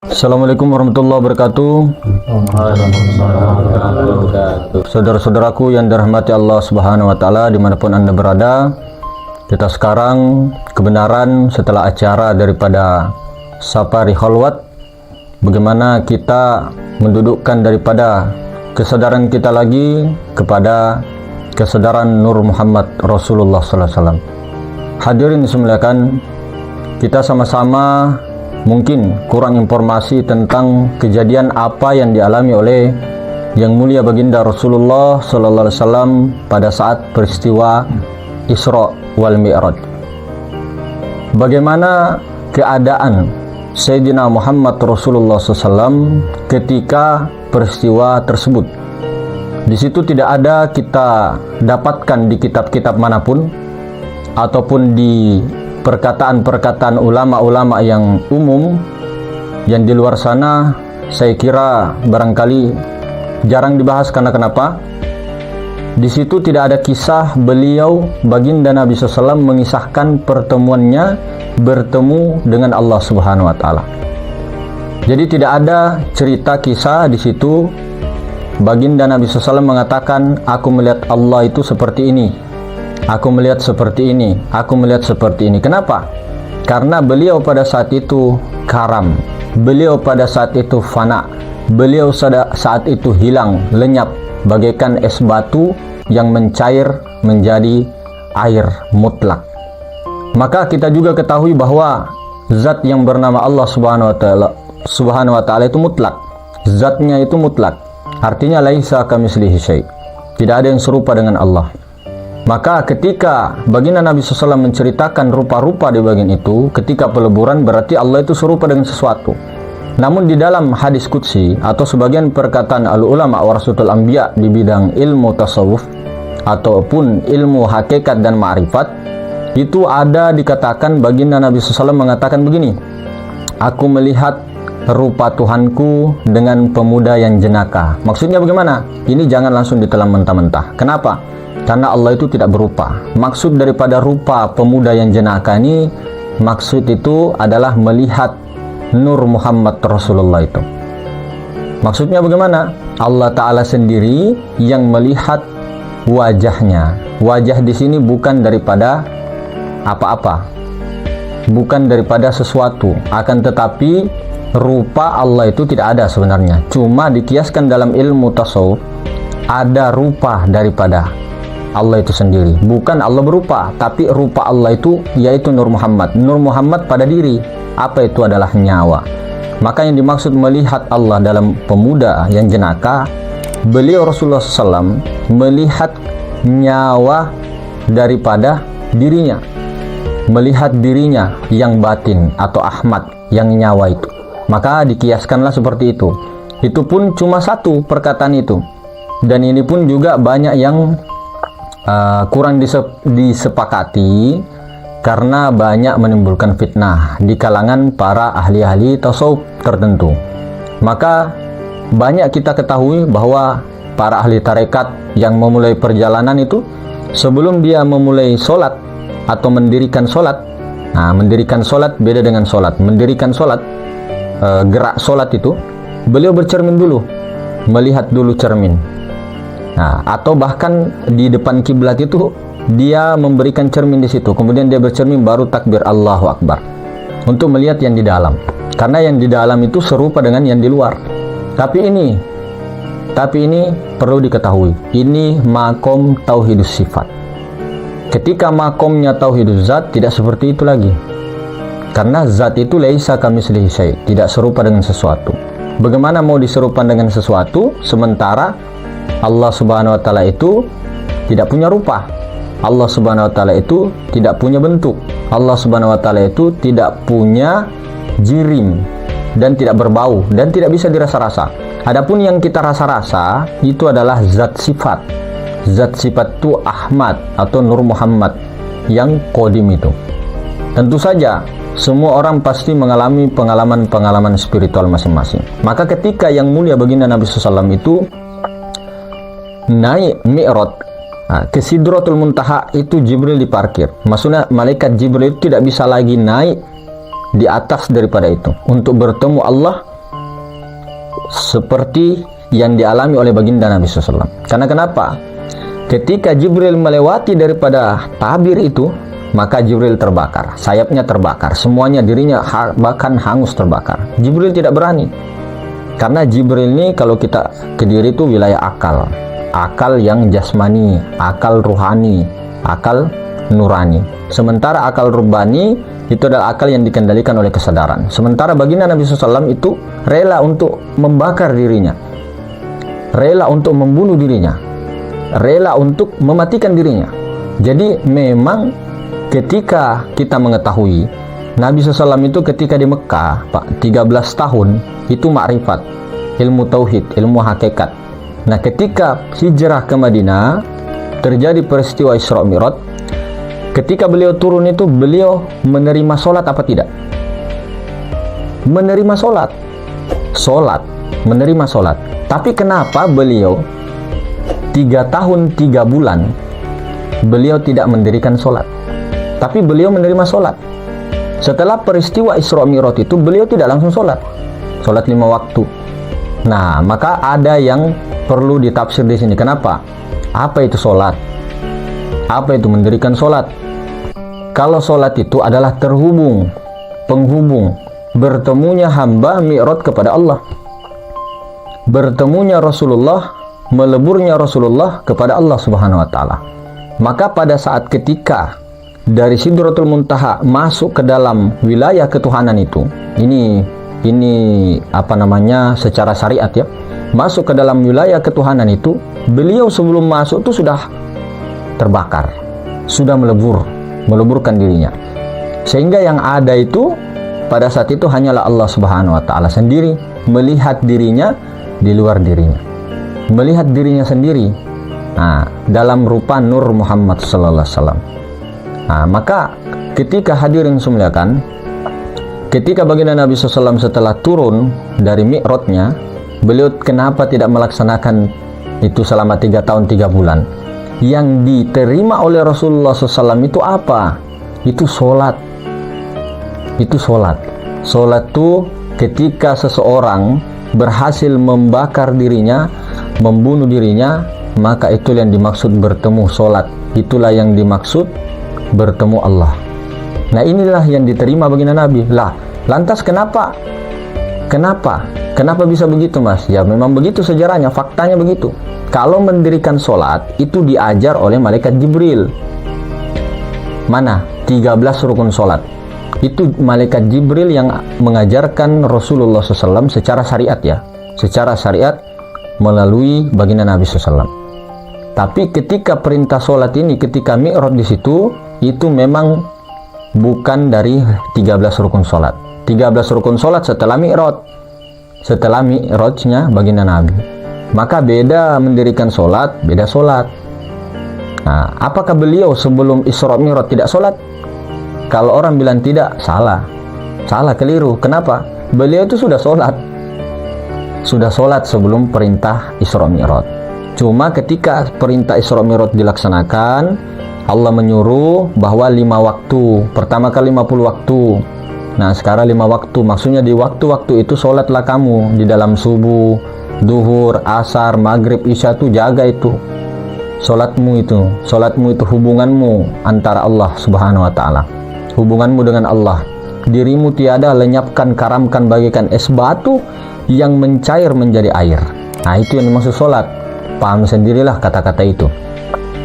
Assalamualaikum warahmatullahi wabarakatuh. Saudara-saudaraku yang dirahmati Allah Subhanahu wa Ta'ala, dimanapun Anda berada, kita sekarang kebenaran setelah acara daripada Safari Khalwat, bagaimana kita mendudukkan daripada kesadaran kita lagi kepada kesadaran Nur Muhammad Rasulullah Sallallahu Alaihi Wasallam. Hadirin dimuliakan, kita sama-sama mungkin kurang informasi tentang kejadian apa yang dialami oleh yang mulia baginda Rasulullah Sallallahu Alaihi Wasallam pada saat peristiwa Isra wal Mi'raj. Bagaimana keadaan Sayyidina Muhammad Rasulullah SAW ketika peristiwa tersebut? Di situ tidak ada kita dapatkan di kitab-kitab manapun ataupun di perkataan-perkataan ulama-ulama yang umum yang di luar sana. Saya kira barangkali jarang dibahas. Karena kenapa? Di situ tidak ada kisah beliau baginda Nabi SAW mengisahkan pertemuannya bertemu dengan Allah Subhanahu wa Ta'ala. Jadi tidak ada cerita kisah di situ baginda Nabi SAW mengatakan, aku melihat Allah itu seperti ini, aku melihat seperti ini, aku melihat seperti ini. Kenapa? Karena beliau pada saat itu karam, beliau pada saat itu fana, beliau saat itu hilang, lenyap, bagaikan es batu yang mencair menjadi air mutlak. Maka kita juga ketahui bahwa zat yang bernama Allah Subhanahu wa Ta'ala itu mutlak. Zatnya itu mutlak. Artinya laisa kamitslihi syai'. Tidak ada yang serupa dengan Allah. Maka ketika baginda Nabi SAW menceritakan rupa-rupa di bagian itu, ketika peleburan berarti Allah itu serupa dengan sesuatu. Namun di dalam hadis qudsi atau sebagian perkataan al-ulama warasatul anbiya di bidang ilmu tasawuf ataupun ilmu hakikat dan ma'rifat, itu ada dikatakan baginda Nabi SAW mengatakan begini, aku melihat rupa Tuhanku dengan pemuda yang jenaka. Maksudnya bagaimana? Ini jangan langsung ditelan mentah-mentah. Kenapa? Karena Allah itu tidak berupa. Maksud daripada rupa pemuda yang jenaka ini, maksud itu adalah melihat Nur Muhammad Rasulullah itu. Maksudnya bagaimana? Allah Ta'ala sendiri yang melihat wajahnya. Wajah di sini bukan daripada apa-apa, bukan daripada sesuatu, akan tetapi rupa Allah itu tidak ada sebenarnya. Cuma dikiaskan dalam ilmu tasawuf, ada rupa daripada Allah itu sendiri. Bukan Allah berupa, tapi rupa Allah itu yaitu Nur Muhammad. Nur Muhammad pada diri, apa itu adalah nyawa. Maka yang dimaksud melihat Allah dalam pemuda yang jenaka, beliau Rasulullah SAW melihat nyawa daripada dirinya, melihat dirinya yang batin atau Ahmad yang nyawa itu. Maka dikiaskanlah seperti itu. Itu pun cuma satu perkataan itu. Dan ini pun juga banyak yang kurang disepakati karena banyak menimbulkan fitnah di kalangan para ahli-ahli tasawuf tertentu. Maka banyak kita ketahui bahwa para ahli tarekat yang memulai perjalanan itu, sebelum dia memulai sholat atau mendirikan sholat, mendirikan sholat beda dengan sholat. Mendirikan sholat, gerak sholat itu, beliau bercermin dulu, melihat dulu cermin. Atau bahkan di depan kiblat itu dia memberikan cermin di situ, kemudian dia bercermin baru takbir Allahu Akbar untuk melihat yang di dalam. Karena yang di dalam itu serupa dengan yang di luar. Tapi ini perlu diketahui, ini makom tauhidus sifat. Ketika makomnya tauhidus zat, tidak seperti itu lagi. Karena zat itu laisa kamitslihi syai', tidak serupa dengan sesuatu. Bagaimana mau diserupakan dengan sesuatu sementara Allah Subhanahu wa Ta'ala itu tidak punya rupa, Allah Subhanahu wa Ta'ala itu tidak punya bentuk, Allah Subhanahu wa Ta'ala itu tidak punya jirim dan tidak berbau dan tidak bisa dirasa-rasa. Adapun yang kita rasa-rasa itu adalah zat sifat. Zat sifat itu Ahmad atau Nur Muhammad yang qadim itu. Tentu saja semua orang pasti mengalami pengalaman-pengalaman spiritual masing-masing. Maka ketika yang mulia baginda Nabi SAW itu naik Mi'raj ke Sidratul Muntaha, itu Jibril diparkir. Maksudnya malaikat Jibril tidak bisa lagi naik di atas daripada itu untuk bertemu Allah seperti yang dialami oleh baginda Nabi SAW. Karena kenapa? Ketika Jibril melewati daripada tabir itu, maka Jibril terbakar, sayapnya terbakar, semuanya, dirinya bahkan hangus terbakar. Jibril tidak berani, karena Jibril ini kalau kita ke diri itu wilayah akal, akal yang jasmani, akal ruhani, akal nurani. Sementara akal rubani itu adalah akal yang dikendalikan oleh kesadaran. Sementara baginda Nabi SAW itu rela untuk membakar dirinya, rela untuk membunuh dirinya, rela untuk mematikan dirinya. Jadi memang ketika kita mengetahui Nabi SAW itu ketika di Mekah, Pak, 13 tahun itu makrifat, ilmu tauhid, ilmu hakikat. Nah, ketika hijrah ke Madinah terjadi peristiwa Isra Mi'raj. Ketika beliau turun itu, beliau menerima sholat apa tidak? Menerima sholat, menerima sholat. Tapi kenapa beliau 3 tahun 3 bulan beliau tidak mendirikan sholat, tapi beliau menerima sholat? Setelah peristiwa Isra Mi'raj itu beliau tidak langsung sholat 5 waktu. Nah, maka ada yang perlu ditafsir di sini. Kenapa? Apa itu sholat? Apa itu mendirikan sholat? Kalau sholat itu adalah terhubung, penghubung, bertemunya hamba mi'raj kepada Allah, bertemunya Rasulullah, meleburnya Rasulullah kepada Allah Subhanahu wa Ta'ala. Maka pada saat ketika dari Sidratul Muntaha masuk ke dalam wilayah ketuhanan itu, ini apa namanya, secara syariat ya, masuk ke dalam wilayah ketuhanan itu, beliau sebelum masuk itu sudah terbakar, sudah meleburkan dirinya. Sehingga yang ada itu pada saat itu hanyalah Allah Subhanahu wa Ta'ala sendiri, melihat dirinya di luar dirinya, melihat dirinya sendiri, nah, dalam rupa Nur Muhammad sallallahu alaihi wasallam. Nah, maka ketika hadirin semuliakan, ketika baginda Nabi SAW setelah turun dari mi'rajnya, beliau kenapa tidak melaksanakan itu selama 3 tahun 3 bulan? Yang diterima oleh Rasulullah SAW itu apa? Itu sholat. Itu sholat. Sholat itu ketika seseorang berhasil membakar dirinya, membunuh dirinya, maka itu yang dimaksud bertemu sholat. Itulah yang dimaksud bertemu Allah. Nah, inilah yang diterima baginda Nabi. Lah, lantas kenapa bisa begitu, Mas? Ya memang begitu sejarahnya, faktanya begitu. Kalau mendirikan sholat itu diajar oleh malaikat Jibril. Mana? 13 rukun sholat. Itu malaikat Jibril yang mengajarkan Rasulullah SAW secara syariat ya. Secara syariat melalui baginda Nabi SAW. Tapi ketika perintah sholat ini, ketika mi'raj di situ, itu memang bukan dari 13 rukun sholat. 13 rukun sholat setelah mi'raj. Setelah mi'rajnya baginda Nabi. Maka beda mendirikan sholat, beda sholat. Nah, apakah beliau sebelum Isra Mi'raj tidak sholat? Kalau orang bilang tidak, salah, keliru. Kenapa? Beliau itu sudah sholat sebelum perintah Isra Mi'raj. Cuma ketika perintah Isra Mi'raj dilaksanakan, Allah menyuruh bahwa 5 waktu. Pertama kali 50 waktu. Nah, sekarang 5 waktu. Maksudnya di waktu-waktu itu sholatlah kamu di dalam subuh, duhur, asar, maghrib, isya, itu jaga itu sholatmu itu hubunganmu antara Allah Subhanahu wa Ta'ala, hubunganmu dengan Allah. Dirimu tiada lenyapkan, karamkan, bagikan es batu yang mencair menjadi air. Nah, itu yang dimaksud sholat. Paham sendirilah kata-kata itu,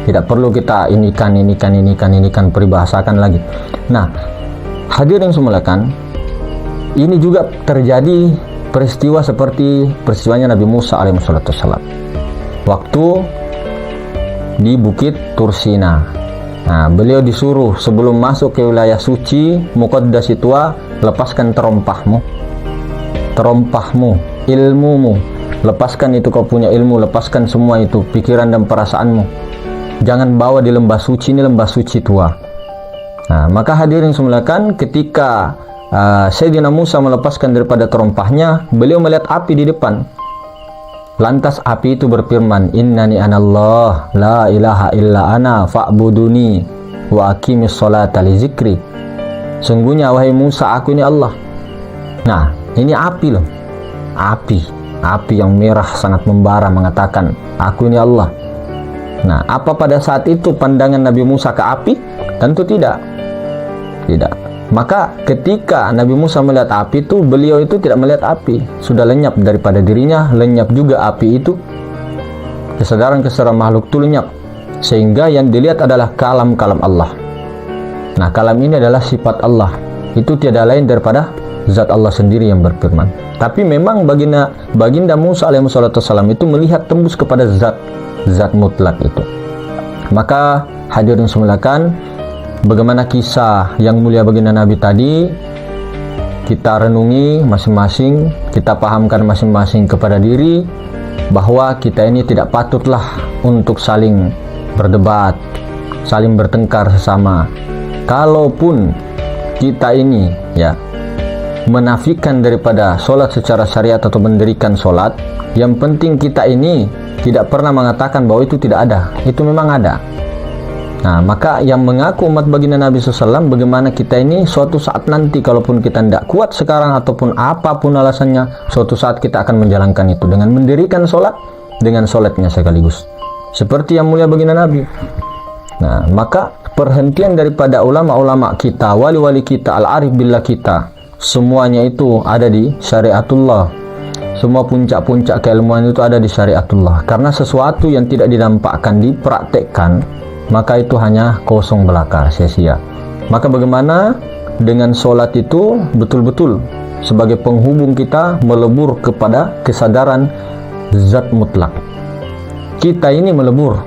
tidak perlu kita inikan peribahasakan lagi. Nah, hadirin semuanya, ini juga terjadi peristiwa seperti peristiwanya Nabi Musa alaihissalam waktu di Bukit Tursina. Nah, beliau disuruh sebelum masuk ke wilayah suci Muqaddas itu, lepaskan terompahmu, ilmumu, lepaskan itu, kau punya ilmu, lepaskan semua itu pikiran dan perasaanmu, jangan bawa di lembah suci, ini lembah suci tua. Nah, maka hadirin semuanya, ketika Sayyidina Musa melepaskan daripada terompahnya, beliau melihat api di depan. Lantas api itu berfirman, innani anallah la ilaha illa ana fa'buduni wa aqimis sholata li zikri. Sungguhnya wahai Musa, aku ini Allah. Nah, ini api loh, api yang merah sangat membara mengatakan, aku ini Allah. Nah, apa pada saat itu pandangan Nabi Musa ke api? Tentu tidak. Tidak. Maka ketika Nabi Musa melihat api itu, beliau itu tidak melihat api. Sudah lenyap daripada dirinya, lenyap juga api itu. Kesadaran-kesadaran makhluk itu lenyap. Sehingga yang dilihat adalah kalam-kalam Allah. Nah, kalam ini adalah sifat Allah. Itu tiada lain daripada zat Allah sendiri yang berfirman. Tapi memang baginda Musa alaihissalam itu melihat tembus kepada zat mutlak itu. Maka hadirin semuliakan, bagaimana kisah yang mulia baginda Nabi tadi, kita renungi masing-masing, kita pahamkan masing-masing kepada diri bahwa kita ini tidak patutlah untuk saling berdebat, saling bertengkar sesama. Kalaupun kita ini menafikan daripada sholat secara syariat atau mendirikan sholat, yang penting kita ini tidak pernah mengatakan bahwa itu tidak ada. Itu memang ada. Nah, maka yang mengaku umat baginda Nabi SAW, bagaimana kita ini suatu saat nanti, kalaupun kita tidak kuat sekarang ataupun apapun alasannya, suatu saat kita akan menjalankan itu dengan mendirikan sholat, dengan sholatnya sekaligus. Seperti yang mulia baginda Nabi. Nah, maka perhentian daripada ulama-ulama kita, wali-wali kita, al-arif billah kita, semuanya itu ada di syariatullah. Semua puncak-puncak keilmuan itu ada di syariatullah. Karena sesuatu yang tidak didampakkan, dipraktekkan, maka itu hanya kosong belaka, sia-sia. Maka bagaimana dengan sholat itu betul-betul sebagai penghubung kita melebur kepada kesadaran zat mutlak. Kita ini melebur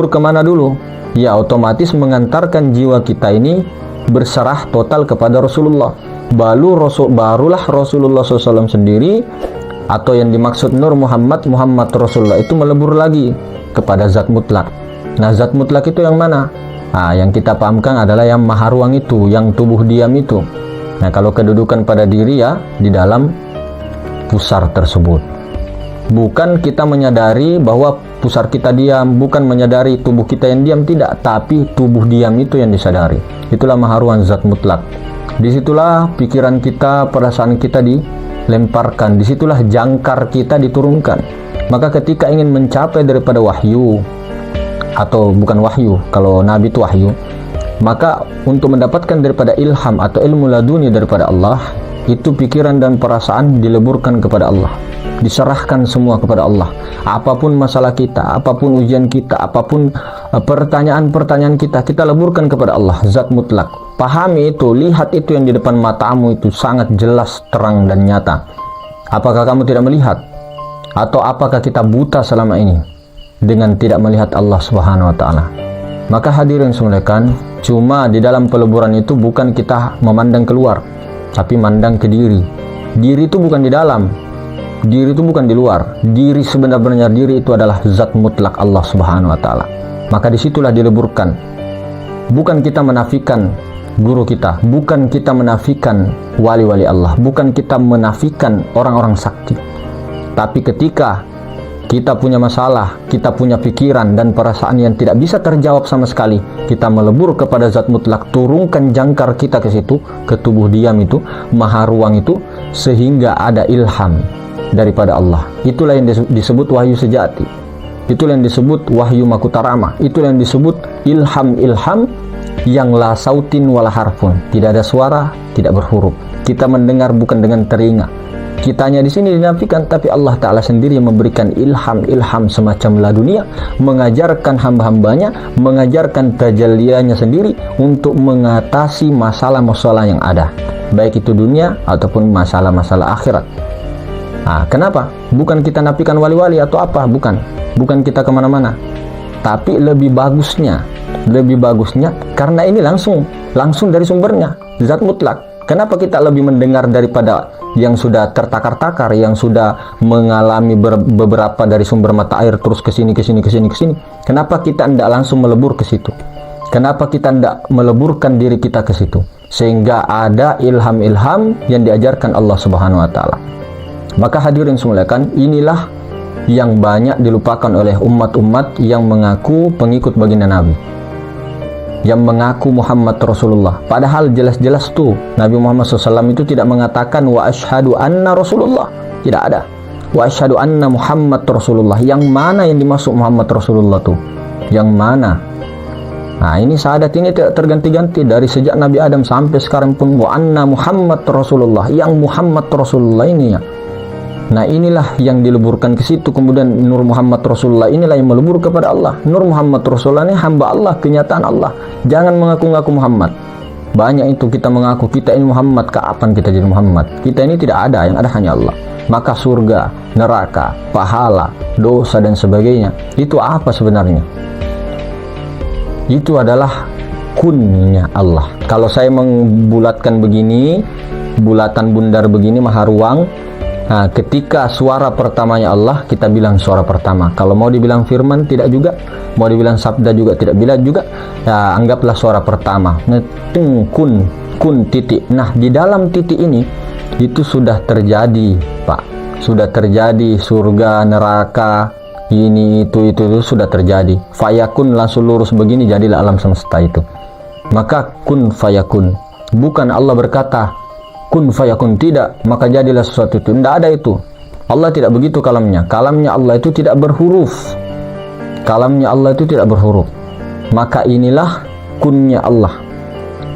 kemana dulu? Ya, otomatis mengantarkan jiwa kita ini berserah total kepada Rasulullah. Barulah Rasulullah SAW sendiri, atau yang dimaksud Nur Muhammad Rasulullah itu melebur lagi kepada zat mutlak. Nah, zat mutlak itu yang mana? Nah, yang kita pahamkan adalah yang maha ruang itu, yang tubuh diam itu. Nah, kalau kedudukan pada diri ya di dalam pusar tersebut. Bukan kita menyadari bahwa pusar kita diam, bukan menyadari tubuh kita yang diam, tidak, tapi tubuh diam itu yang disadari. Itulah maha ruang zat mutlak. Disitulah pikiran kita, perasaan kita dilemparkan, disitulah jangkar kita diturunkan. Maka ketika ingin mencapai daripada wahyu, atau bukan wahyu, kalau Nabi itu wahyu, maka untuk mendapatkan daripada ilham atau ilmu laduni daripada Allah, itu pikiran dan perasaan dileburkan kepada Allah, diserahkan semua kepada Allah. Apapun masalah kita, apapun ujian kita, apapun pertanyaan-pertanyaan kita leburkan kepada Allah, zat mutlak. Pahami itu, lihat itu yang di depan matamu itu sangat jelas, terang dan nyata. Apakah kamu tidak melihat? Atau apakah kita buta selama ini dengan tidak melihat Allah Subhanahu wa taala? Maka hadirin semuliakan, cuma di dalam peleburan itu bukan kita memandang keluar, tapi mandang ke diri. Diri itu bukan di dalam, diri itu bukan di luar. Diri sebenarnya diri itu adalah zat mutlak Allah Subhanahu wa taala. Maka disitulah dileburkan. Bukan kita menafikan guru kita, bukan kita menafikan wali-wali Allah, bukan kita menafikan orang-orang sakti. Tapi ketika kita punya masalah, kita punya pikiran dan perasaan yang tidak bisa terjawab sama sekali, kita melebur kepada zat mutlak, turunkan jangkar kita ke situ, ke tubuh diam itu, maha ruang itu, sehingga ada ilham daripada Allah. Itulah yang disebut wahyu sejati. Itulah yang disebut wahyu makutarama. Itulah yang disebut ilham-ilham yang la sautin wala harfun, tidak ada suara, tidak berhuruf. Kita mendengar bukan dengan telinga. Kitanya di sini dinafikan, tapi Allah Ta'ala sendiri yang memberikan ilham-ilham semacam ladunia, mengajarkan hamba-hambanya, mengajarkan tajallianya sendiri untuk mengatasi masalah-masalah yang ada, baik itu dunia ataupun masalah-masalah akhirat. Nah, kenapa? Bukan kita nafikan wali-wali atau apa, bukan kita kemana-mana. Tapi lebih bagusnya karena ini langsung dari sumbernya, zat mutlak. Kenapa kita lebih mendengar daripada yang sudah tertakar-takar, yang sudah mengalami beberapa dari sumber mata air terus ke sini? Kenapa kita tidak langsung melebur ke situ? Kenapa kita tidak meleburkan diri kita ke situ? Sehingga ada ilham-ilham yang diajarkan Allah Subhanahu wa taala. Maka hadirin semuliakan, inilah yang banyak dilupakan oleh umat-umat yang mengaku pengikut baginda Nabi, yang mengaku Muhammad Rasulullah. Padahal jelas-jelas tuh Nabi Muhammad SAW itu tidak mengatakan wa asyhadu anna Rasulullah. Tidak ada. wa asyhadu anna Muhammad Rasulullah. Yang mana yang dimaksud Muhammad Rasulullah tuh? Yang mana? Nah, ini syahadat ini tidak terganti-ganti dari sejak Nabi Adam sampai sekarang pun, wa anna Muhammad Rasulullah. Yang Muhammad Rasulullah ini ya. Nah, inilah yang dileburkan ke situ. Kemudian Nur Muhammad Rasulullah inilah yang melebur kepada Allah. Nur Muhammad Rasulullah ini hamba Allah, kenyataan Allah. Jangan mengaku-ngaku Muhammad. Banyak itu kita mengaku kita ini Muhammad. Kapan kita jadi Muhammad? Kita ini tidak ada, yang ada hanya Allah. Maka surga, neraka, pahala, dosa dan sebagainya, itu apa sebenarnya? Itu adalah kunnya Allah. Kalau saya membulatkan begini, bulatan bundar begini, maha ruang. Nah, ketika suara pertamanya Allah, kita bilang suara pertama. Kalau mau dibilang firman, tidak juga. Mau dibilang sabda juga, tidak bila juga. Ya, anggaplah suara pertama. Nah, kun titik. Nah, di dalam titik ini, itu sudah terjadi, Pak. Sudah terjadi surga, neraka, ini, itu sudah terjadi. Fayakun langsung lurus begini, jadilah alam semesta itu. Maka kun fayakun. Bukan Allah berkata, kun fayakun, tidak, maka jadilah sesuatu itu. Tidak ada itu. Allah tidak begitu kalamnya. Kalamnya Allah itu tidak berhuruf. Kalamnya Allah itu tidak berhuruf. Maka inilah kunnya Allah.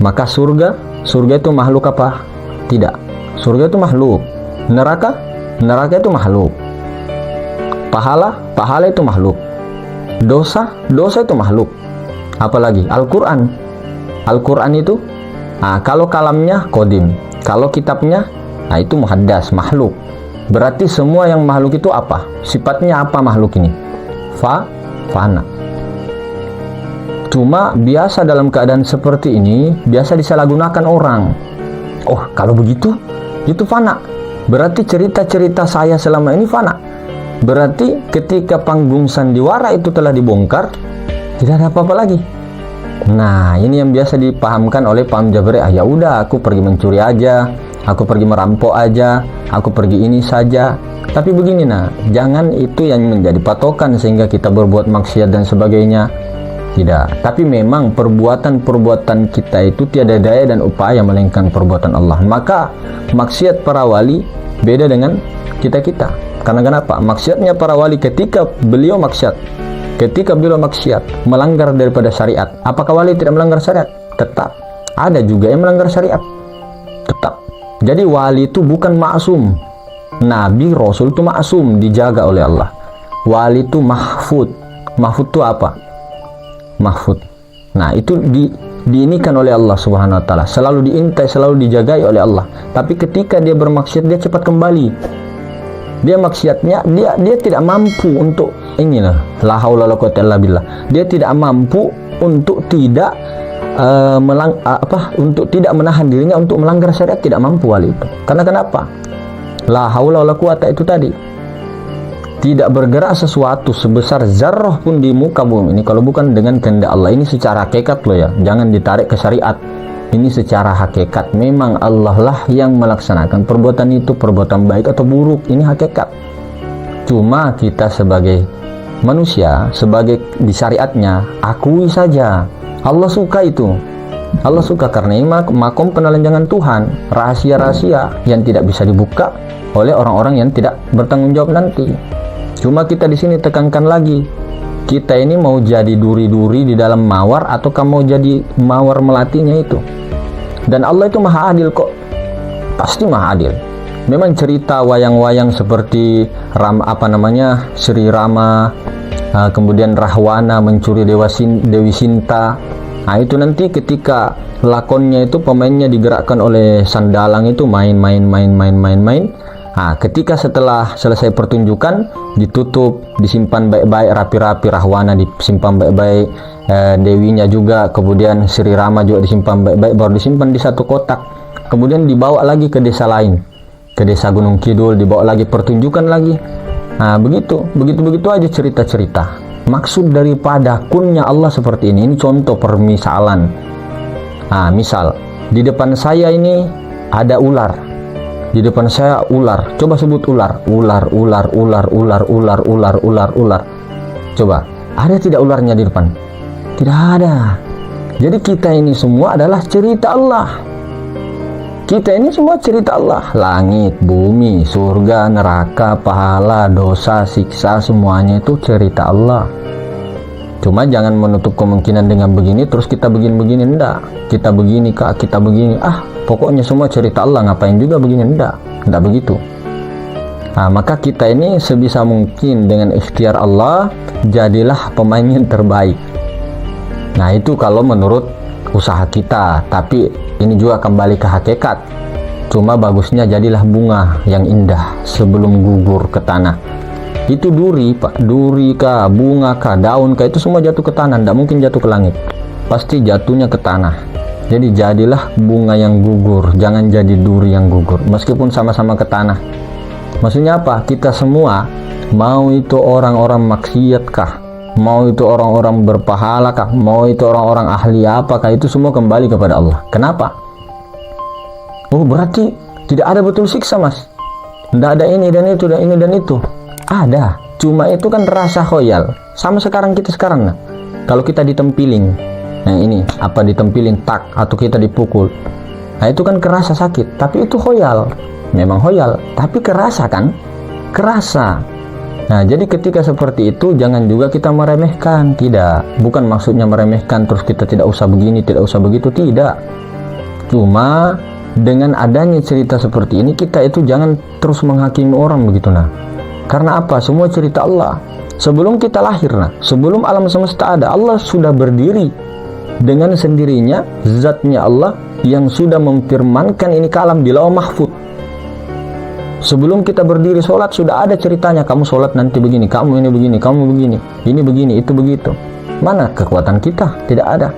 Maka surga itu makhluk apa? Tidak. Surga itu makhluk. Neraka itu makhluk. Pahala itu makhluk. Dosa itu makhluk. Apalagi Al-Quran itu, nah, kalau kalamnya kodim, kalau kitabnya, nah itu muhaddas, makhluk. Berarti semua yang makhluk itu apa? Sifatnya apa makhluk ini? Fana. Cuma biasa dalam keadaan seperti ini, biasa disalahgunakan orang. Oh, kalau begitu, itu fana. Berarti cerita-cerita saya selama ini fana. Berarti ketika panggung sandiwara itu telah dibongkar, tidak ada apa-apa lagi. Nah, ini yang biasa dipahamkan oleh Pak Jabri. Ya udah, aku pergi mencuri aja, aku pergi merampok aja, aku pergi ini saja. Tapi begini, nah, jangan itu yang menjadi patokan sehingga kita berbuat maksiat dan sebagainya. Tidak. Tapi memang perbuatan-perbuatan kita itu tiada daya dan upaya melainkan perbuatan Allah. Maka maksiat para wali beda dengan kita-kita. Karena kenapa? Maksiatnya para wali ketika beliau maksiat, melanggar daripada syariat. Apakah wali tidak melanggar syariat? Tetap. Ada juga yang melanggar syariat. Tetap. Jadi wali itu bukan maksum. Nabi, Rasul itu maksum, dijaga oleh Allah. Wali itu mahfud. Mahfud itu apa? Mahfud. Nah, itu diinikan oleh Allah Subhanahu wa taala. Selalu diintai, selalu dijagai oleh Allah. Tapi ketika dia bermaksiat, dia cepat kembali. Dia maksiatnya, dia tidak mampu untuk inilah, la haula wala quwwata illa billah. Dia tidak mampu untuk tidak untuk tidak menahan dirinya untuk melanggar syariat, tidak mampu wali itu. Karena kenapa? La haula wala quwwata itu tadi. Tidak bergerak sesuatu sebesar zarrah pun di muka bumi ini kalau bukan dengan kehendak Allah. Ini secara hakikat loh ya, jangan ditarik ke syariat. Ini secara hakikat, memang Allah lah yang melaksanakan perbuatan itu, perbuatan baik atau buruk, ini hakikat. Cuma kita sebagai manusia, sebagai di syariatnya, akui saja. Allah suka itu. Allah suka karena ini makom penelanjangan Tuhan, rahasia-rahasia yang tidak bisa dibuka oleh orang-orang yang tidak bertanggung jawab nanti. Cuma kita di sini tekankan lagi, kita ini mau jadi duri-duri di dalam mawar ataukah mau jadi mawar melatinya itu. Dan Allah itu maha adil kok, pasti maha adil. Memang cerita wayang-wayang seperti Sri Rama, kemudian Rahwana mencuri Dewi Sinta. Nah itu nanti ketika lakonnya itu pemainnya digerakkan oleh Sandalang itu main. Nah, ketika setelah selesai pertunjukan ditutup, disimpan baik-baik, rapi-rapi, Rahwana disimpan baik-baik, Dewinya juga, kemudian Sri Rama juga disimpan baik-baik, baru disimpan di satu kotak. Kemudian dibawa lagi ke desa lain, ke desa Gunung Kidul, dibawa lagi pertunjukan lagi. Nah, begitu aja cerita-cerita. Maksud daripada kunnya Allah seperti ini contoh permisalan. Nah, misal di depan saya ini ada ular. Di depan saya ular. Coba sebut ular. Ular. Coba, ada tidak ularnya di depan? Tidak ada. Jadi kita ini semua adalah cerita Allah. Kita ini semua cerita Allah. Langit, bumi, surga, neraka, pahala, dosa, siksa, semuanya itu cerita Allah. Cuma jangan menutup kemungkinan dengan begini terus kita begini-begini, enggak. Kita begini kak, kita begini, pokoknya semua cerita Allah, ngapain juga begini, enggak begitu. Nah, maka kita ini sebisa mungkin dengan ikhtiar Allah, jadilah pemain yang terbaik. Nah, itu kalau menurut usaha kita, tapi ini juga kembali ke hakikat. Cuma bagusnya jadilah bunga yang indah sebelum gugur ke tanah. Itu duri pak, duri kah, bunga kah, daun kah, itu semua jatuh ke tanah, tidak mungkin jatuh ke langit, pasti jatuhnya ke tanah. Jadi jadilah bunga yang gugur, jangan jadi duri yang gugur meskipun sama-sama ke tanah. Maksudnya apa? Kita semua, mau itu orang-orang maksiat kah, mau itu orang-orang berpahala kah, mau itu orang-orang ahli apakah, itu semua kembali kepada Allah. Kenapa? Oh, berarti tidak ada betul siksa mas, tidak ada ini dan itu dan ini dan itu. Ada, cuma itu kan rasa khoyal. Sama sekarang kita sekarang, nah, kalau kita ditempiling, nah ini apa, ditempilin tak atau kita dipukul, nah itu kan kerasa sakit, tapi itu khoyal, memang khoyal, tapi kerasa kan, kerasa. Nah, jadi ketika seperti itu jangan juga kita meremehkan. Tidak, bukan maksudnya meremehkan terus kita tidak usah begini, tidak usah begitu, tidak. Cuma dengan adanya cerita seperti ini, kita itu jangan terus menghakimi orang begitu. Nah, karena apa? Semua cerita Allah. Sebelum kita lahir, nah, sebelum alam semesta ada, Allah sudah berdiri dengan sendirinya, zatnya Allah yang sudah memfirmankan ini ke alam di Lauh Mahfuz. Sebelum kita berdiri sholat sudah ada ceritanya, kamu sholat nanti begini, kamu ini begini, kamu begini, ini begini, itu begitu. Mana kekuatan kita? Tidak ada.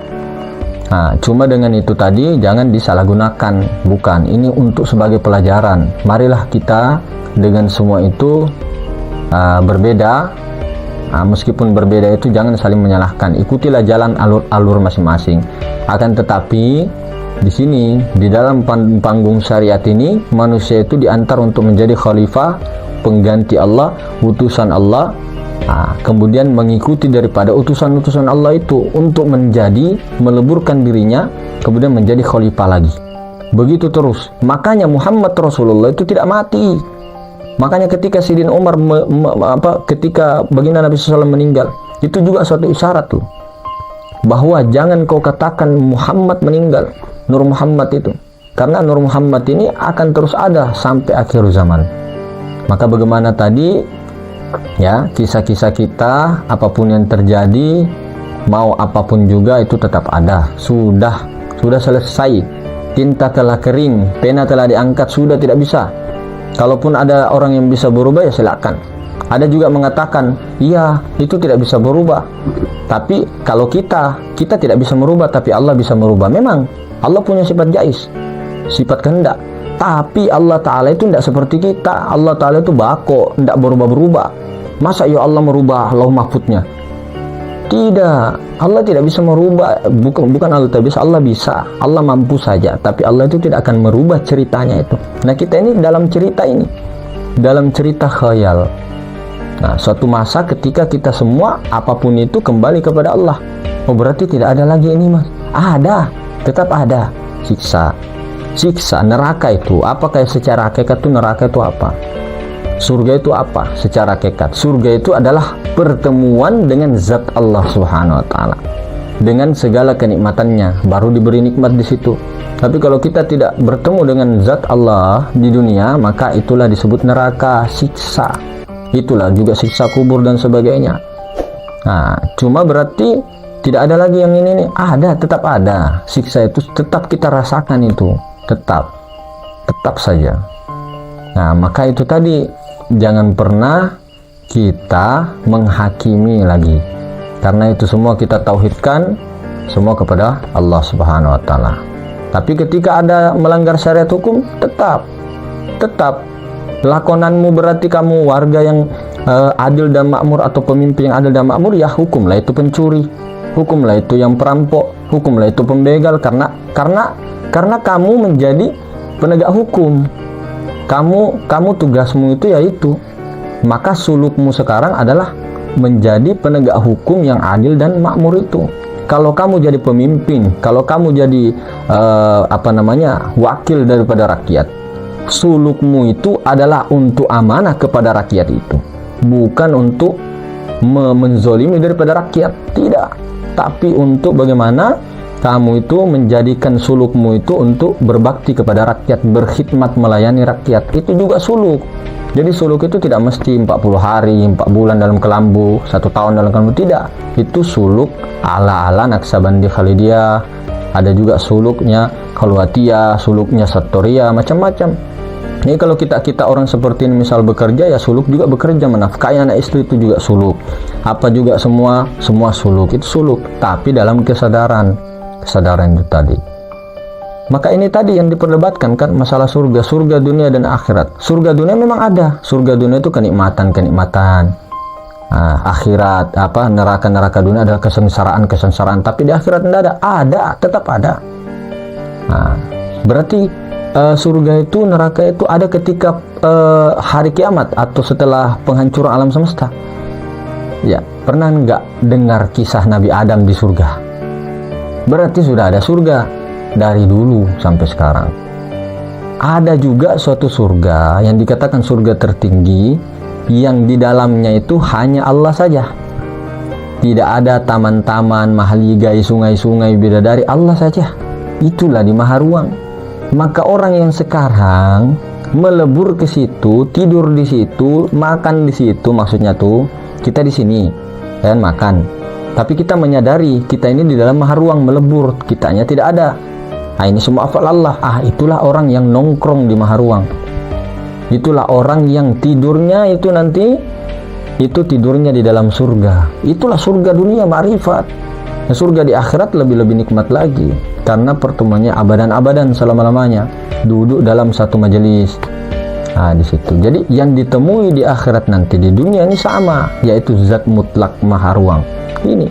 Nah, cuma dengan itu tadi jangan disalahgunakan. Bukan, ini untuk sebagai pelajaran. Marilah kita dengan semua itu berbeda. Meskipun berbeda itu jangan saling menyalahkan. Ikutilah jalan alur masing-masing. Akan tetapi di sini, di dalam panggung syariat ini, manusia itu diantar untuk menjadi khalifah, pengganti Allah, utusan Allah. Kemudian mengikuti daripada utusan-utusan Allah itu untuk menjadi, meleburkan dirinya, kemudian menjadi khalifah lagi. Begitu terus. Makanya Muhammad Rasulullah itu tidak mati. Makanya ketika Sidin Umar ketika baginda Nabi SAW meninggal, itu juga suatu isyarat loh, bahwa jangan kau katakan Muhammad meninggal, Nur Muhammad itu, karena Nur Muhammad ini akan terus ada sampai akhir zaman. Maka bagaimana tadi ya, kisah-kisah kita, apapun yang terjadi, mau apapun juga itu tetap ada. Sudah selesai, tinta telah kering, pena telah diangkat, sudah tidak bisa. Kalaupun ada orang yang bisa berubah, ya silakan. Ada juga mengatakan, iya itu tidak bisa berubah. Tapi kalau kita tidak bisa merubah, tapi Allah bisa merubah. Memang Allah punya sifat jais, sifat kehendak. Tapi Allah Ta'ala itu tidak seperti kita. Allah Ta'ala itu bako, tidak berubah-berubah. Masa ya Allah merubah Lauh Mahfuznya? Tidak, Allah tidak bisa merubah. Bukan Allah tidak bisa, Allah bisa. Allah mampu saja, tapi Allah itu tidak akan merubah ceritanya itu. Nah, kita ini dalam cerita ini, dalam cerita khayal. Nah, suatu masa ketika kita semua apapun itu kembali kepada Allah. Oh, berarti tidak ada lagi ini mas? Ada, tetap ada siksa neraka itu. Apakah secara hakikat itu neraka itu apa? Surga itu apa secara hakikat? Surga itu adalah pertemuan dengan zat Allah Subhanahu wa taala, dengan segala kenikmatannya, baru diberi nikmat di situ. Tapi kalau kita tidak bertemu dengan zat Allah di dunia, maka itulah disebut neraka, siksa. Itulah juga siksa kubur dan sebagainya. Nah, cuma berarti tidak ada lagi yang ini nih. Ada, tetap ada. Siksa itu tetap kita rasakan itu, tetap saja. Nah, maka itu tadi, jangan pernah kita menghakimi lagi, karena itu semua kita tauhidkan semua kepada Allah Subhanahu wa taala. Tapi ketika ada melanggar syariat hukum, tetap lakonanmu berarti kamu warga yang adil dan makmur, atau pemimpin yang adil dan makmur, ya hukumlah itu pencuri, hukumlah itu yang perampok, hukumlah itu pembegal, karena kamu menjadi penegak hukum. Kamu tugasmu itu yaitu, maka sulukmu sekarang adalah menjadi penegak hukum yang adil dan makmur itu. Kalau kamu jadi pemimpin, kalau kamu jadi wakil daripada rakyat, sulukmu itu adalah untuk amanah kepada rakyat itu, bukan untuk menzolimi daripada rakyat, tidak, tapi untuk bagaimana kamu itu menjadikan sulukmu itu untuk berbakti kepada rakyat, berkhidmat melayani rakyat. Itu juga suluk. Jadi suluk itu tidak mesti 40 hari, 4 bulan dalam kelambu, 1 tahun dalam kelambu, tidak. Itu suluk ala-ala Naksabandi Khalidiyah. Ada juga suluknya Khalwatiyah, suluknya Sattoriyah, macam-macam. Ini kalau kita orang seperti ini misal bekerja, ya suluk juga bekerja, menafkahi anak istri itu juga suluk. Apa juga semua suluk, itu suluk, tapi dalam kesadaran itu tadi. Maka ini tadi yang diperdebatkan kan, masalah surga dunia dan akhirat. Surga dunia memang ada, surga dunia itu kenikmatan. Akhirat neraka dunia adalah kesengsaraan, tapi di akhirat tidak ada, tetap ada. Berarti surga itu, neraka itu ada ketika hari kiamat atau setelah penghancuran alam semesta. Ya, pernah nggak dengar kisah Nabi Adam di surga? Berarti sudah ada surga dari dulu sampai sekarang. Ada juga suatu surga yang dikatakan surga tertinggi, yang di dalamnya itu hanya Allah saja. Tidak ada taman-taman, mahligai, sungai-sungai, bidadari, Allah saja. Itulah di Maharuang. Maka orang yang sekarang melebur ke situ, tidur di situ, makan di situ, maksudnya tuh kita di sini kan makan, tapi kita menyadari kita ini di dalam Maharuang melebur, kitanya tidak ada. Ini semua afal Allah. Itulah orang yang nongkrong di Maharuang. Itulah orang yang tidurnya itu nanti itu tidurnya di dalam surga. Itulah surga dunia ma'rifat. Surga di akhirat lebih nikmat lagi, karena pertemuannya abadan selama-lamanya, duduk dalam satu majelis. Di situ. Jadi yang ditemui di akhirat nanti di dunia ini sama, yaitu zat mutlak Maharuang. Ini.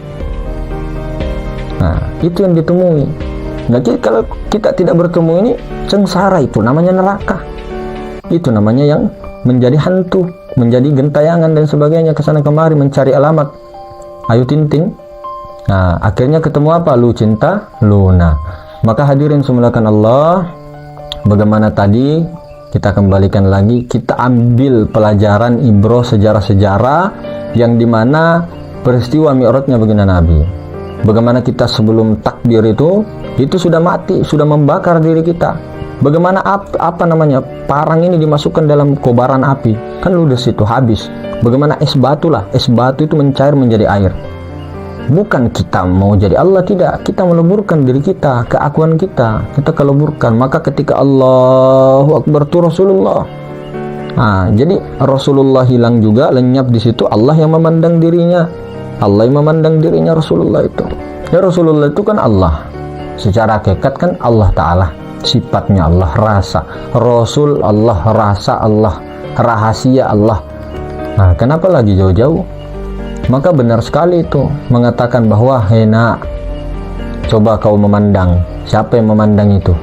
Itu yang ditemui. Jadi kalau kita tidak bertemu ini, sengsara, itu namanya neraka. Itu namanya yang menjadi hantu, menjadi gentayangan dan sebagainya, kesana kemari mencari alamat. Ayu Tinting. Akhirnya ketemu apa? Lu cinta Luna. Maka hadirin semulakan Allah, bagaimana tadi kita kembalikan lagi, kita ambil pelajaran ibroh sejarah-sejarah yang dimana peristiwa Mi'rajnya baginda Nabi. Bagaimana kita sebelum takbir itu sudah mati, sudah membakar diri kita. Bagaimana parang ini dimasukkan dalam kobaran api, kan ludes itu habis. Bagaimana es batu itu mencair menjadi air. Bukan kita mau jadi Allah, tidak, kita meleburkan diri kita, keakuan kita keleburkan. Maka ketika Allahu Akbar itu Rasulullah. Jadi Rasulullah hilang juga, lenyap di situ, Allah yang memandang dirinya. Rasulullah itu. Ya, Rasulullah itu kan Allah. Secara hakikat kan Allah Ta'ala, sifatnya Allah, rasa Rasul Allah, rasa Allah, rahasia Allah. Kenapa lagi jauh-jauh? Maka benar sekali itu mengatakan bahwa hena, coba kau memandang. Siapa yang memandang itu?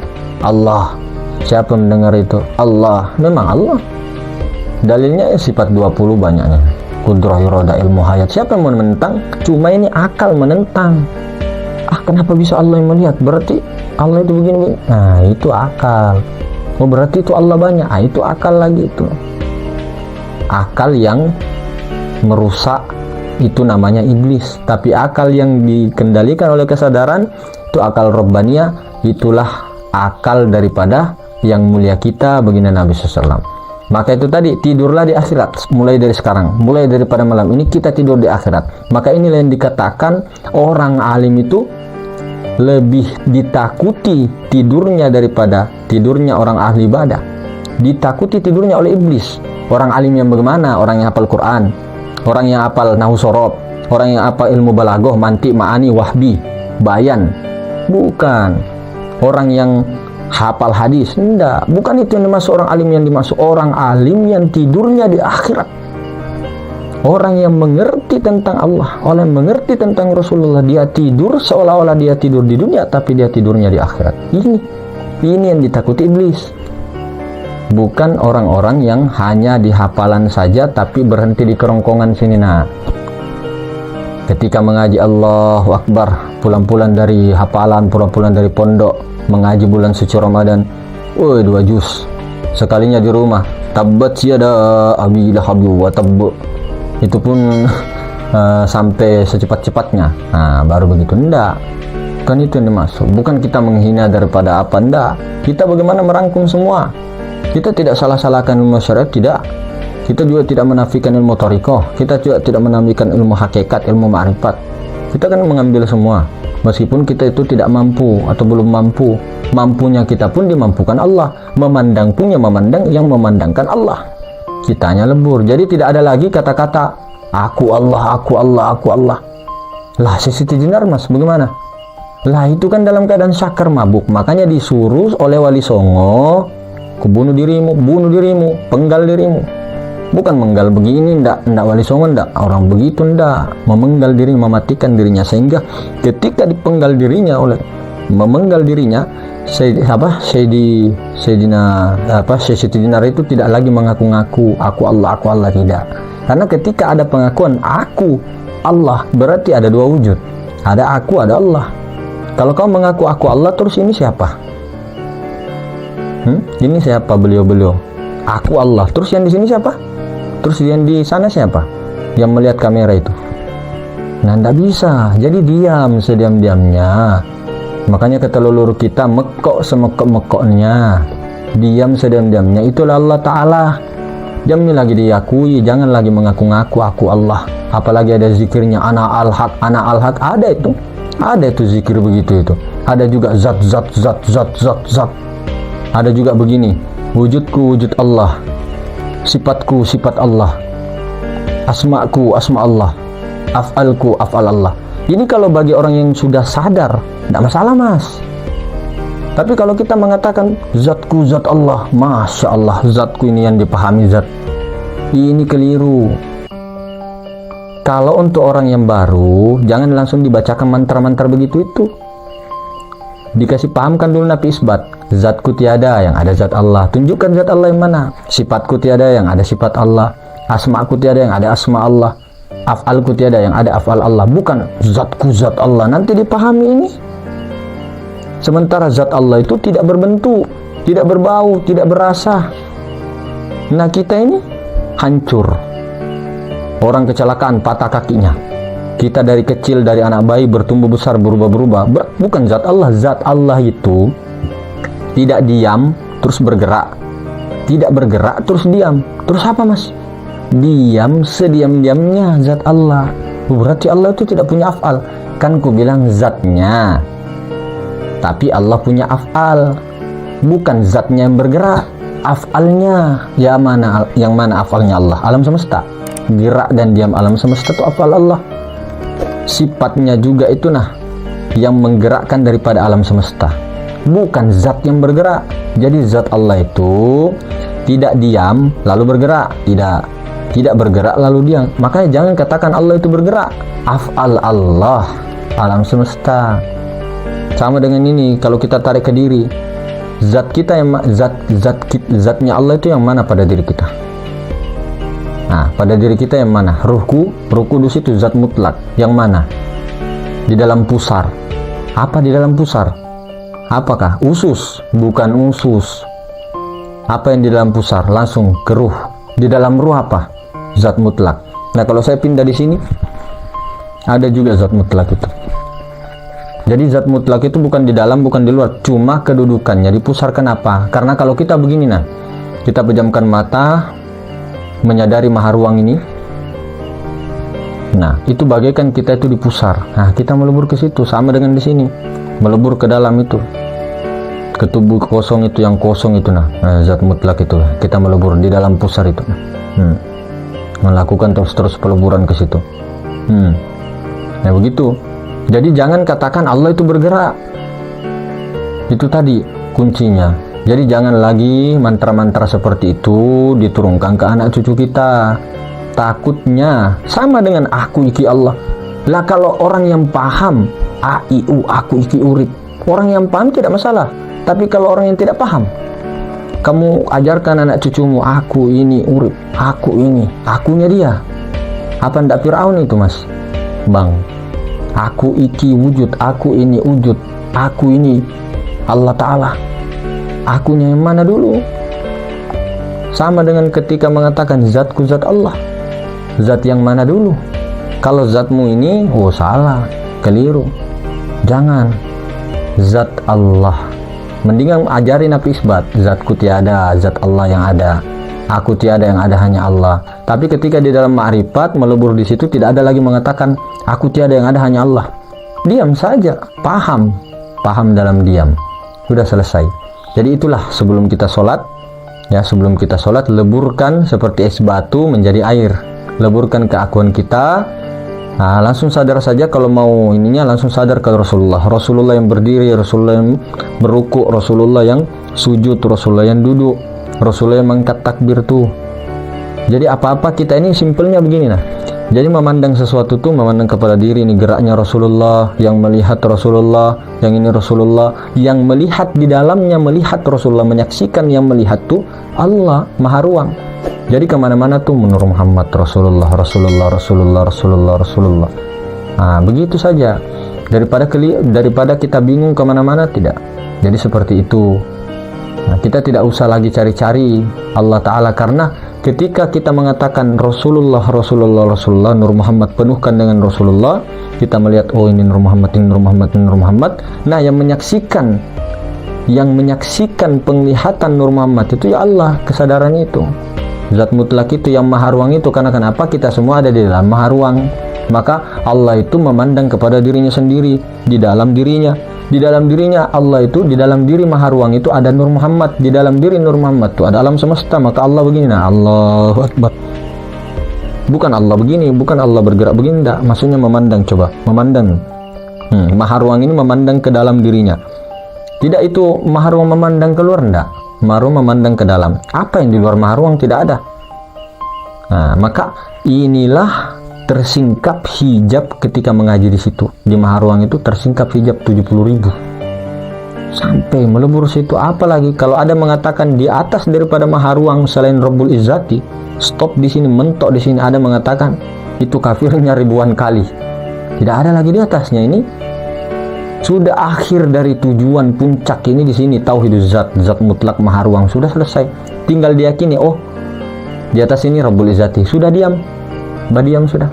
Allah. Siapa yang mendengar itu? Allah. Memang Allah. Dalilnya sifat 20 banyaknya. Kudrah, iroda, ilmu, hayat. Siapa yang menentang? Cuma ini akal menentang. Kenapa bisa Allah yang melihat? Berarti Allah itu begini. Itu akal. Berarti itu Allah banyak. Itu akal lagi itu. Akal yang merusak itu namanya iblis. Tapi akal yang dikendalikan oleh kesadaran itu akal Rabbaniyah. Itulah akal daripada yang mulia kita baginda Nabi SAW. Maka itu tadi, tidurlah di akhirat mulai dari sekarang, mulai daripada malam ini kita tidur di akhirat. Maka inilah yang dikatakan orang alim itu lebih ditakuti tidurnya daripada tidurnya orang ahli ibadah. Ditakuti tidurnya oleh iblis. Orang alim yang bagaimana? Orang yang hafal Quran, orang yang hafal Nahwu Shorob, orang yang hafal ilmu balaghah, mantiq, ma'ani, wahbi, bayan. Bukan orang yang hafal hadis, enggak, bukan itu yang dimaksud orang alim. Yang dimaksud orang alim yang tidurnya di akhirat, orang yang mengerti tentang Allah, orang yang mengerti tentang Rasulullah. Dia tidur seolah-olah dia tidur di dunia, tapi dia tidurnya di akhirat. Ini yang ditakuti iblis. Bukan orang-orang yang hanya di hafalan saja tapi berhenti di kerongkongan sini. ketika mengaji Allahu Akbar, pulang-pulang dari hafalan, pulang-pulang dari pondok, mengaji bulan suci Ramadan, 2 juz. Sekalinya di rumah, tabbat yada abi lahabi wa tabb. Itu pun sampai secepat-cepatnya. Nah, baru begitu. Enggak. Kan itu yang dimaksud. Bukan kita menghina daripada apa, enggak. Kita bagaimana merangkum semua. Kita tidak salah-salahkan ilmu syariat, tidak. Kita juga tidak menafikan ilmu thariqah. Kita juga tidak menafikan ilmu hakikat, ilmu ma'rifat. Kita kan mengambil semua. Meskipun kita itu tidak mampu atau belum mampu. Mampunya kita pun dimampukan Allah. Memandang punya memandang yang memandangkan Allah. Kitanya lebur. Jadi tidak ada lagi kata-kata aku Allah, aku Allah, aku Allah. Lah Siti Jenar mas, bagaimana? Lah itu kan dalam keadaan sakar mabuk. Makanya disuruh oleh Wali Songo, bunuh dirimu, penggal dirimu. Bukan menggal begini, ndak Wali Songo, ndak orang begitu, ndak memenggal diri, mematikan dirinya, sehingga ketika dipenggal dirinya oleh memenggal dirinya, Siti Jenar itu tidak lagi mengaku-ngaku aku Allah, tidak. Karena ketika ada pengakuan aku Allah, berarti ada dua wujud, ada aku, ada Allah. Kalau kau mengaku aku Allah, terus ini siapa? Ini siapa beliau? Aku Allah. Terus yang di sini siapa? Terus yang di sana siapa? Yang melihat kamera itu. Nah, tidak bisa. Jadi diam sediam-diamnya. Makanya kata leluhur kita, mekok semekok-mekoknya, diam sediam-diamnya. Itulah Allah Ta'ala. Jamnya lagi diakui, jangan lagi mengaku-ngaku aku Allah. Apalagi ada zikirnya ana al-haq, ada itu. Ada itu zikir begitu itu. Ada juga zat. Ada juga begini, wujudku wujud Allah, sifatku sifat Allah, asma'ku asma Allah, af'alku af'al Allah. Ini kalau bagi orang yang sudah sadar, tidak masalah mas. Tapi kalau kita mengatakan zatku zat Allah, masya Allah, zatku ini yang dipahami zat, ini keliru. Kalau untuk orang yang baru, jangan langsung dibacakan mantra-mantra begitu itu. Dikasih pahamkan dulu nafi isbat. Zatku tiada, yang ada zat Allah. Tunjukkan zat Allah yang mana. Sifatku tiada, yang ada sifat Allah. Asma'ku tiada, yang ada asma Allah. Af'alku tiada, yang ada af'al Allah. Bukan zatku zat Allah. Nanti dipahami ini. Sementara zat Allah itu tidak berbentuk, tidak berbau, tidak berasa. Nah kita ini hancur. Orang kecelakaan, patah kakinya. Kita dari kecil, dari anak bayi bertumbuh besar, berubah-berubah. Bukan zat Allah. Zat Allah itu tidak diam terus bergerak, tidak bergerak terus diam. Terus apa mas? Diam sediam-diamnya zat Allah. Berarti Allah itu tidak punya af'al. Kan ku bilang zatnya, tapi Allah punya af'al. Bukan zatnya yang bergerak, af'alnya. Yang mana af'alnya Allah? Alam semesta. Gerak dan diam alam semesta itu af'al Allah. Sifatnya juga itu yang menggerakkan daripada alam semesta. Bukan zat yang bergerak. Jadi zat Allah itu tidak diam lalu bergerak, tidak bergerak lalu diam. Makanya jangan katakan Allah itu bergerak. Af'al Allah, alam semesta. Sama dengan ini, kalau kita tarik ke diri, zat kita yang zatnya Allah itu yang mana pada diri kita? Nah, pada diri kita yang mana? Ruhku kudus itu zat mutlak. Yang mana? Di dalam pusar. Apa di dalam pusar? Apakah usus? Bukan usus. Apa yang di dalam pusar? Langsung ke ruh. Di dalam ruh apa? Zat mutlak. Nah, kalau saya pindah di sini, ada juga zat mutlak itu. Jadi zat mutlak itu bukan di dalam, bukan di luar, cuma kedudukannya di pusar. Kenapa? Karena kalau kita begini, kita pejamkan mata, menyadari maha ruang ini, nah itu bagaikan kita itu di pusar. Nah kita melebur ke situ, sama dengan di sini, melebur ke dalam itu, ke tubuh kosong itu, yang kosong itu, zat mutlak itu, kita melebur di dalam pusar itu, melakukan terus peleburan ke situ. Nah begitu. Jadi jangan katakan Allah itu bergerak. Itu tadi kuncinya. Jadi jangan lagi mantra-mantra seperti itu diturunkan ke anak cucu kita. Takutnya sama dengan aku iki Allah. Lah kalau orang yang paham A-I-U, aku iki urip, orang yang paham tidak masalah. Tapi kalau orang yang tidak paham, kamu ajarkan anak cucumu aku ini urip, aku ini, akunya dia. Apa ndak Fir'aun itu mas? Bang, aku iki wujud, aku ini wujud, aku ini Allah Ta'ala. Akunya yang mana dulu? Sama dengan ketika mengatakan zatku zat Allah. Zat yang mana dulu? Kalau zatmu ini, oh salah, keliru. Jangan. Zat Allah. Mendingan ajarin apa isbat. Zatku tiada, zat Allah yang ada. Aku tiada, yang ada hanya Allah. Tapi ketika di dalam ma'rifat melebur di situ, tidak ada lagi mengatakan aku tiada, yang ada hanya Allah. Diam saja, paham dalam diam. Sudah selesai. Jadi itulah sebelum kita sholat, ya, sebelum kita sholat, leburkan seperti es batu menjadi air. Leburkan keakuan kita. Nah, langsung sadar saja kalau mau ininya, langsung sadar ke Rasulullah yang berdiri, Rasulullah yang berruku, Rasulullah yang sujud, Rasulullah yang duduk, Rasulullah yang mengangkat takbir tuh. Jadi apa-apa kita ini simpelnya begini nah. Jadi memandang sesuatu tuh memandang kepada diri, ini geraknya Rasulullah, yang melihat Rasulullah, yang ini Rasulullah, yang melihat di dalamnya, melihat Rasulullah, menyaksikan yang melihat tuh Allah Maha Ruang. Jadi kemana-mana tuh Nur Muhammad, Rasulullah, Rasulullah, Rasulullah, Rasulullah, Rasulullah. Nah, begitu saja. Daripada kita bingung kemana-mana, tidak. Jadi seperti itu. Nah, kita tidak usah lagi cari-cari Allah Ta'ala, karena ketika kita mengatakan Rasulullah, Rasulullah, Rasulullah, Nur Muhammad, penuhkan dengan Rasulullah, kita melihat, oh ini Nur Muhammad, ini Nur Muhammad, ini Nur Muhammad. Nah, yang menyaksikan penglihatan Nur Muhammad itu ya Allah, kesadarannya itu. Zat mutlak itu yang Maha Ruang itu. Karena kenapa? Kita semua ada di dalam Maha Ruang. Maka Allah itu memandang kepada dirinya sendiri, di dalam dirinya. Di dalam dirinya Allah itu, di dalam diri Maha Ruang itu ada Nur Muhammad. Di dalam diri Nur Muhammad itu ada alam semesta. Maka Allah begini, nah Allahu Akbar. Bukan Allah begini, bukan Allah bergerak begini, enggak. Maksudnya memandang, coba memandang. Maha Ruang ini memandang ke dalam dirinya. Tidak itu Maha Ruang memandang keluar, enggak. Maha Ruang memandang ke dalam. Apa yang di luar Maha Ruang tidak ada. Nah, maka inilah tersingkap hijab ketika mengaji di situ. Di Maha Ruang itu tersingkap hijab 70.000. Sampai melebur situ. Apalagi kalau ada mengatakan di atas daripada Maha Ruang selain Rabbul Izzati, stop di sini, mentok di sini. Ada mengatakan itu kafirnya ribuan kali. Tidak ada lagi di atasnya. Ini sudah akhir dari tujuan puncak ini di sini, tauhiduz zat, zat mutlak Maha Ruang, sudah selesai. Tinggal diyakini, oh di atas ini Rabbul Izzati, sudah diam, diam sudah.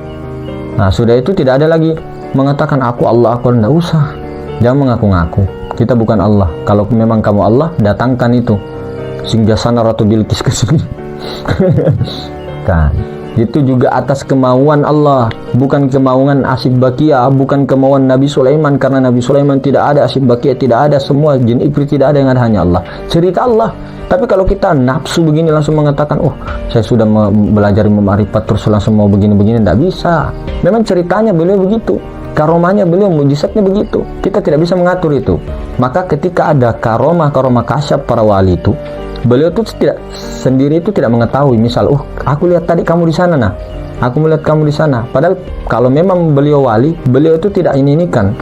Nah, sudah itu tidak ada lagi mengatakan aku Allah, aku tidak usah. Jangan mengaku-ngaku. Kita bukan Allah. Kalau memang kamu Allah, datangkan itu singgasana Ratu Bilqis ke sini. Kan. Itu juga atas kemauan Allah, bukan kemauan Asif Bakia, bukan kemauan Nabi Sulaiman, karena Nabi Sulaiman tidak ada, Asif Bakia tidak ada, semua jin iblis tidak ada, yang ada hanya Allah. Cerita Allah. Tapi kalau kita nafsu begini langsung mengatakan, oh saya sudah belajar ma'rifat terus langsung mau begini-begini, tidak bisa. Memang ceritanya beliau begitu, karomahnya beliau, mujizatnya begitu. Kita tidak bisa mengatur itu. Maka ketika ada karomah kasyaf para wali itu, beliau itu tidak mengetahui. Misal, aku lihat tadi kamu di sana, nah, aku melihat kamu di sana. Padahal kalau memang beliau wali, beliau itu tidak ini kan.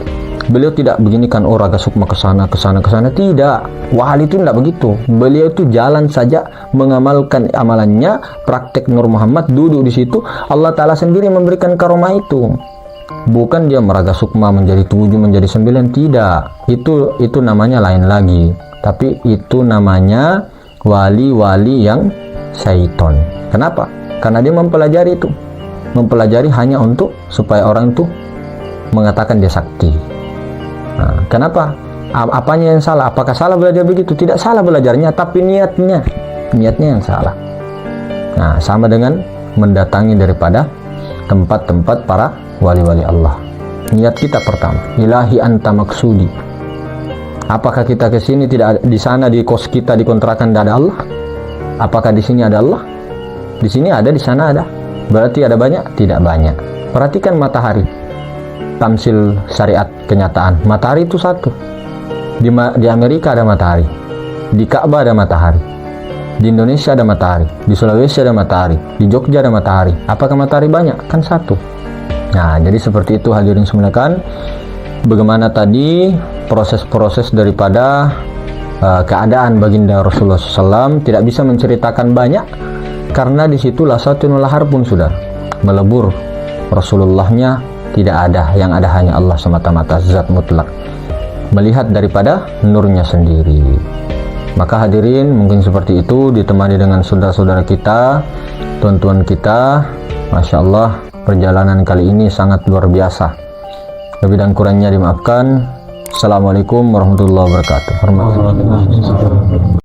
Beliau tidak beginikan, oh Raga Sukma ke sana. Tidak. Wali itu tidak begitu. Beliau itu jalan saja mengamalkan amalannya, praktek Nur Muhammad, duduk di situ. Allah Ta'ala sendiri memberikan karomah itu. Bukan dia meraga sukma menjadi 7, menjadi 9. Tidak. Itu namanya lain lagi. Tapi itu namanya wali-wali yang syaiton. Kenapa? Karena dia mempelajari itu. Mempelajari hanya untuk supaya orang itu mengatakan dia sakti. Nah, kenapa? Apanya yang salah? Apakah salah belajar begitu? Tidak salah belajarnya, tapi niatnya yang salah. Nah, sama dengan mendatangi daripada tempat-tempat para wali-wali Allah. Niat kita pertama, ilahi anta maksudi. Apakah kita ke sini tidak ada, di sana di kos kita di kontrakan tidak ada Allah? Apakah di sini ada Allah? Di sini ada, di sana ada. Berarti ada banyak? Tidak banyak. Perhatikan matahari. Tamsil syariat kenyataan. Matahari itu satu. Di Amerika ada matahari. Di Ka'bah ada matahari. Di Indonesia ada matahari. Di Sulawesi ada matahari. Di Jogja ada matahari. Apakah matahari banyak? Kan satu. Nah, jadi seperti itu hadirin sekalian. Bagaimana tadi proses-proses daripada keadaan baginda Rasulullah SAW, tidak bisa menceritakan banyak karena disitulah satu lahar pun sudah melebur Rasulullahnya Tidak ada, yang ada hanya Allah semata-mata, zat mutlak, melihat daripada nurnya sendiri. Maka hadirin, mungkin seperti itu, ditemani dengan saudara-saudara kita, tuan-tuan kita. Masya Allah, perjalanan kali ini sangat luar biasa. Lebih dan kurangnya dimaafkan. Assalamualaikum warahmatullahi wabarakatuh.